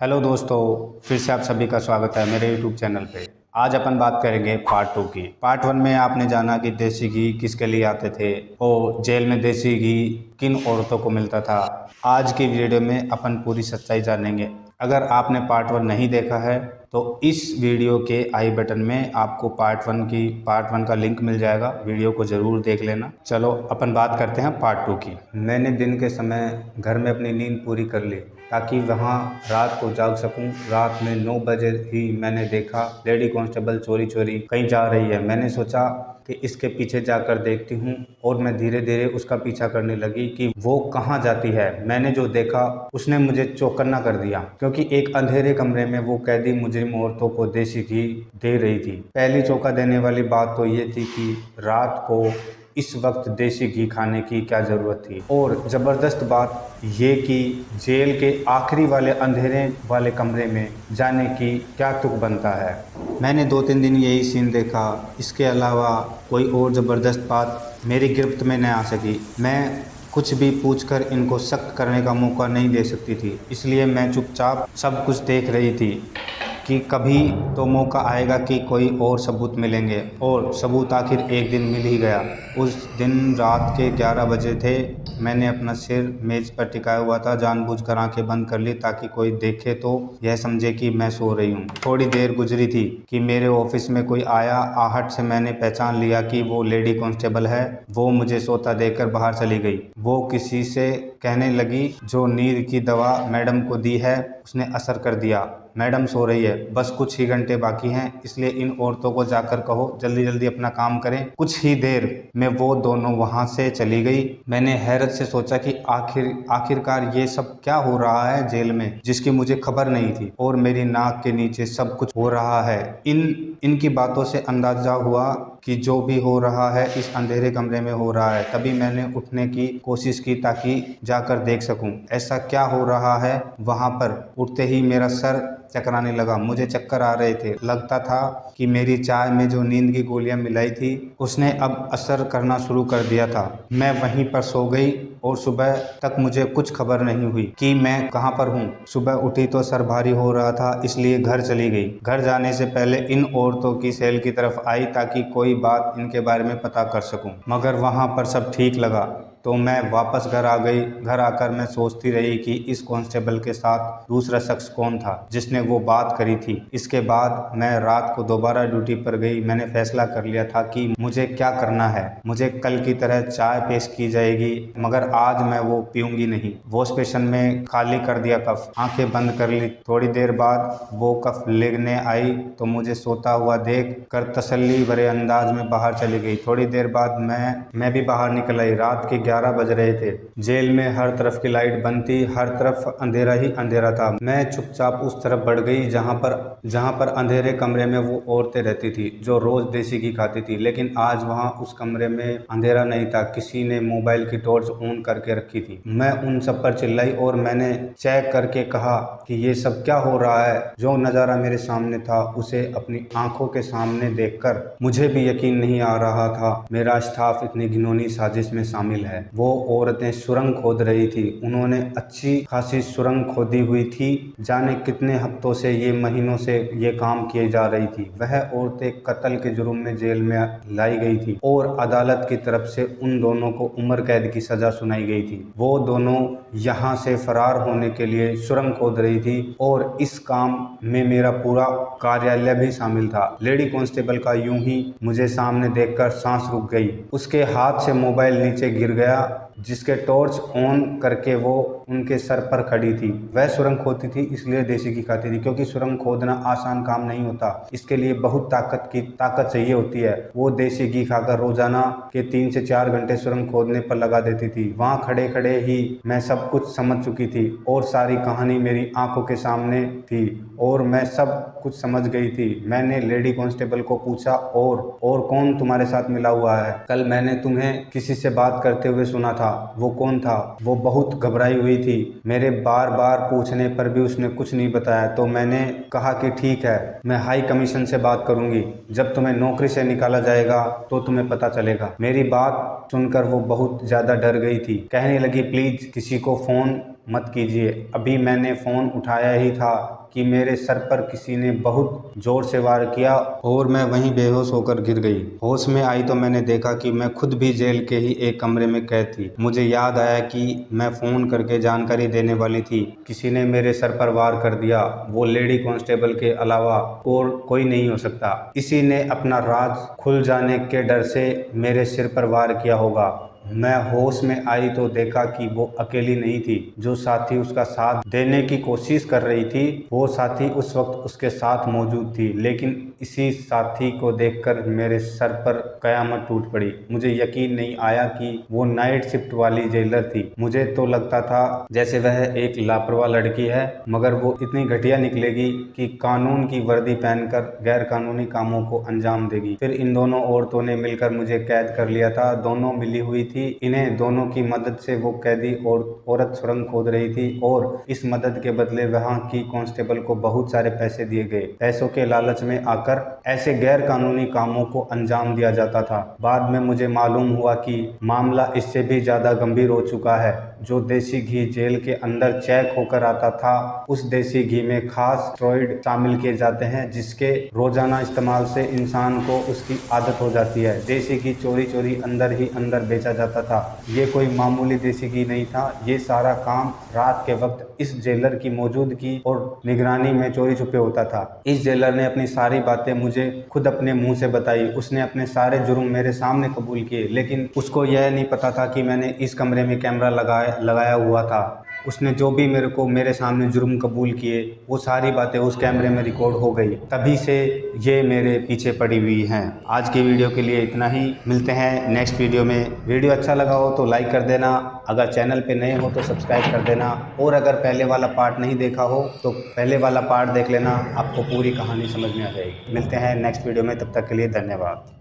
Hello दोस्तों, फिर से आप सभी का स्वागत है मेरे यूट्यूब चैनल पे। आज अपन बात करेंगे पार्ट 2 की। पार्ट 1 में आपने जाना कि देसी घी किसके लिए आते थे और जेल में देसी घी किन औरतों को मिलता था। आज की वीडियो में अपन पूरी सच्चाई जानेंगे। अगर आपने पार्ट 1 नहीं देखा है तो इस वीडियो के आई बटन में आपको पार्ट 1 का लिंक मिल जाएगा। वीडियो को ज़रूर देख लेना। चलो अपन बात करते हैं पार्ट 2 की। मैंने दिन के समय घर में अपनी नींद पूरी कर ली ताकि वहाँ रात को जाग सकूं। रात में 9 बजे ही मैंने देखा लेडी कांस्टेबल चोरी चोरी कहीं जा रही है। मैंने सोचा कि इसके पीछे जाकर देखती हूँ और मैं धीरे धीरे उसका पीछा करने लगी कि वो कहाँ जाती है। मैंने जो देखा उसने मुझे चौकन्ना कर दिया, क्योंकि एक अंधेरे कमरे में वो कैदी मुजरिम औरतों को देसी घी दे रही थी। पहली चौंका देने वाली बात तो ये थी कि रात को इस वक्त देसी घी खाने की क्या ज़रूरत थी, और ज़बरदस्त बात ये कि जेल के आखिरी वाले अंधेरे वाले कमरे में जाने की क्या तुक बनता है। मैंने 2-3 दिन यही सीन देखा। इसके अलावा कोई और ज़बरदस्त बात मेरी गिरफ्त में न आ सकी। मैं कुछ भी पूछकर इनको सख्त करने का मौका नहीं दे सकती थी, इसलिए मैं चुपचाप सब कुछ देख रही थी कि कभी तो मौका आएगा कि कोई और सबूत मिलेंगे। और सबूत आखिर एक दिन मिल ही गया। उस दिन रात के 11 बजे थे। मैंने अपना सिर मेज़ पर टिकाया हुआ था। जानबूझकर आंखें बंद कर ली ताकि कोई देखे तो यह समझे कि मैं सो रही हूँ। थोड़ी देर गुजरी थी कि मेरे ऑफिस में कोई आया। आहट से मैंने पहचान लिया कि वो लेडी कांस्टेबल है। वो मुझे सोता देखकर बाहर चली गई। वो किसी से कहने लगी, जो नींद की दवा मैडम को दी है उसने असर कर दिया। मैडम सो रही है, बस कुछ ही घंटे बाकी हैं, इसलिए इन औरतों को जाकर कहो जल्दी जल्दी अपना काम करें। कुछ ही देर में वो दोनों वहां से चली गई। मैंने हैरत से सोचा कि आखिरकार ये सब क्या हो रहा है जेल में, जिसकी मुझे खबर नहीं थी, और मेरी नाक के नीचे सब कुछ हो रहा है। इनकी बातों से अंदाजा हुआ कि जो भी हो रहा है इस अंधेरे कमरे में हो रहा है। तभी मैंने उठने की कोशिश की ताकि जाकर देख सकूं ऐसा क्या हो रहा है वहां पर। उठते ही मेरा सर चकराने लगा। मुझे चक्कर आ रहे थे। लगता था कि मेरी चाय में जो नींद की गोलियां मिलाई थी उसने अब असर करना शुरू कर दिया था। मैं वहीं पर सो गई और सुबह तक मुझे कुछ खबर नहीं हुई कि मैं कहां पर हूं। सुबह उठी तो सर भारी हो रहा था, इसलिए घर चली गई। घर जाने से पहले इन औरतों की सेल की तरफ आई ताकि कोई बात इनके बारे में पता कर सकूं, मगर वहां पर सब ठीक लगा तो मैं वापस घर आ गई। घर आकर मैं सोचती रही कि इस कांस्टेबल के साथ दूसरा शख्स कौन था जिसने वो बात करी थी। इसके बाद मैं रात को दोबारा ड्यूटी पर गई। मैंने फैसला कर लिया था कि मुझे क्या करना है। मुझे कल की तरह चाय पेश की जाएगी, मगर आज मैं वो पीऊंगी नहीं। वॉश बेसिन में खाली कर दिया कप, आंखें बंद कर ली। थोड़ी देर बाद वो कप लेने आई तो मुझे सोता हुआ देख कर तसल्ली भरे अंदाज में बाहर चली गई। थोड़ी देर बाद मैं भी बाहर निकल आई। रात के 11 बज रहे थे। जेल में हर तरफ की लाइट बंद थी, हर तरफ अंधेरा ही अंधेरा था। मैं चुपचाप उस तरफ बढ़ गई जहां पर अंधेरे कमरे में वो औरतें रहती थी जो रोज देसी घी खाती थी। लेकिन आज वहां उस कमरे में अंधेरा नहीं था। किसी ने मोबाइल की टॉर्च ऑन करके रखी थी। मैं उन सब पर चिल्लाई और मैंने चेक करके कहा कि ये सब क्या हो रहा है। जो नज़ारा मेरे सामने था उसे अपनी आंखों के सामने देखकर मुझे भी यकीन नहीं आ रहा था मेरा स्टाफ इतनी घिनौनी साजिश में शामिल है। वो औरतें सुरंग खोद रही थी। उन्होंने अच्छी खासी सुरंग खोदी हुई थी। जाने कितने हफ्तों से, ये महीनों से ये काम किए जा रही थी। वह औरतें कत्ल के जुर्म में जेल में लाई गई थी और अदालत की तरफ से उन दोनों को उम्र कैद की सजा सुनाई गई थी। वो दोनों यहाँ से फरार होने के लिए सुरंग खोद रही थी और इस काम में मेरा पूरा कार्यालय भी शामिल था। लेडी कांस्टेबल का यूं ही मुझे सामने देखकर सांस रुक गई। उसके हाथ से मोबाइल नीचे गिर गया, जिसके टॉर्च ऑन करके वो उनके सर पर खड़ी थी। वह सुरंग खोदती थी, इसलिए देसी घी खाती थी, क्योंकि सुरंग खोदना आसान काम नहीं होता। इसके लिए बहुत ताकत चाहिए होती है। वो देसी घी खाकर रोजाना के 3 से 4 घंटे सुरंग खोदने पर लगा देती थी। वहां खड़े खड़े ही मैं सब कुछ समझ चुकी थी और सारी कहानी मेरी आंखों के सामने थी और मैं सब कुछ समझ गई थी। मैंने लेडी कांस्टेबल को पूछा, और कौन तुम्हारे साथ मिला हुआ है? कल मैंने तुम्हें किसी से बात करते हुए सुना था। वो कौन था? वो बहुत घबराई हुई थी। मेरे बार बार पूछने पर भी उसने कुछ नहीं बताया, तो मैंने कहा कि ठीक है, मैं हाई कमीशन से बात करूंगी। जब तुम्हें नौकरी से निकाला जाएगा तो तुम्हें पता चलेगा। मेरी बात सुनकर वो बहुत ज्यादा डर गई थी। कहने लगी, प्लीज किसी को फोन मत कीजिए। अभी मैंने फ़ोन उठाया ही था कि मेरे सर पर किसी ने बहुत ज़ोर से वार किया और मैं वहीं बेहोश होकर गिर गई। होश में आई तो मैंने देखा कि मैं खुद भी जेल के ही एक कमरे में कैद थी। मुझे याद आया कि मैं फ़ोन करके जानकारी देने वाली थी। किसी ने मेरे सर पर वार कर दिया, वो लेडी कांस्टेबल के अलावा और कोई नहीं हो सकता। इसी ने अपना राज खुल जाने के डर से मेरे सिर पर वार किया होगा। मैं होश में आई तो देखा कि वो अकेली नहीं थी। जो साथी उसका साथ देने की कोशिश कर रही थी, वो साथी उस वक्त उसके साथ मौजूद थी। लेकिन इसी साथी को देखकर मेरे सर पर कयामत टूट पड़ी। मुझे यकीन नहीं आया कि वो नाइट शिफ्ट वाली जेलर थी। मुझे तो लगता था जैसे वह एक लापरवाह लड़की है, मगर वो इतनी घटिया निकलेगी कि कानून की वर्दी पहनकर गैर कानूनी कामों को अंजाम देगी। फिर इन दोनों औरतों ने मिलकर मुझे कैद कर लिया था। दोनों मिली हुई थी। इन्हें दोनों की मदद से वो कैदी और औरत सुरंग खोद रही थी और इस मदद के बदले वहां की कांस्टेबल को बहुत सारे पैसे दिए गए। पैसों के लालच में आकर ऐसे गैर कानूनी कामों को अंजाम दिया जाता था। बाद में मुझे मालूम हुआ कि मामला इससे भी ज्यादा गंभीर हो चुका है। जो देसी घी जेल के अंदर चेक होकर आता था, उस देसी घी में खास स्टेरॉइड शामिल किए जाते हैं, जिसके रोजाना इस्तेमाल से इंसान को उसकी आदत हो जाती है। देसी घी चोरी चोरी अंदर ही अंदर बेचा जाता था। ये कोई मामूली देसी घी नहीं था। ये सारा काम रात के वक्त इस जेलर की मौजूदगी और निगरानी में चोरी छुपे होता था। इस जेलर ने अपनी सारी बातें मुझे खुद अपने मुंह से बताई। उसने अपने सारे जुर्म मेरे सामने कबूल किए, लेकिन उसको यह नहीं पता था कि मैंने इस कमरे में कैमरा लगाया हुआ था। उसने जो भी मेरे सामने जुर्म कबूल किए, वो सारी बातें उस कैमरे में रिकॉर्ड हो गई। तभी से ये मेरे पीछे पड़ी हुई हैं। आज की वीडियो के लिए इतना ही। मिलते हैं नेक्स्ट वीडियो में। वीडियो अच्छा लगा हो तो लाइक कर देना, अगर चैनल पे नए हो तो सब्सक्राइब कर देना, और अगर पहले वाला पार्ट नहीं देखा हो तो पहले वाला पार्ट देख लेना, आपको पूरी कहानी समझ में आ जाएगी। मिलते हैं नेक्स्ट वीडियो में, तब तक के लिए धन्यवाद।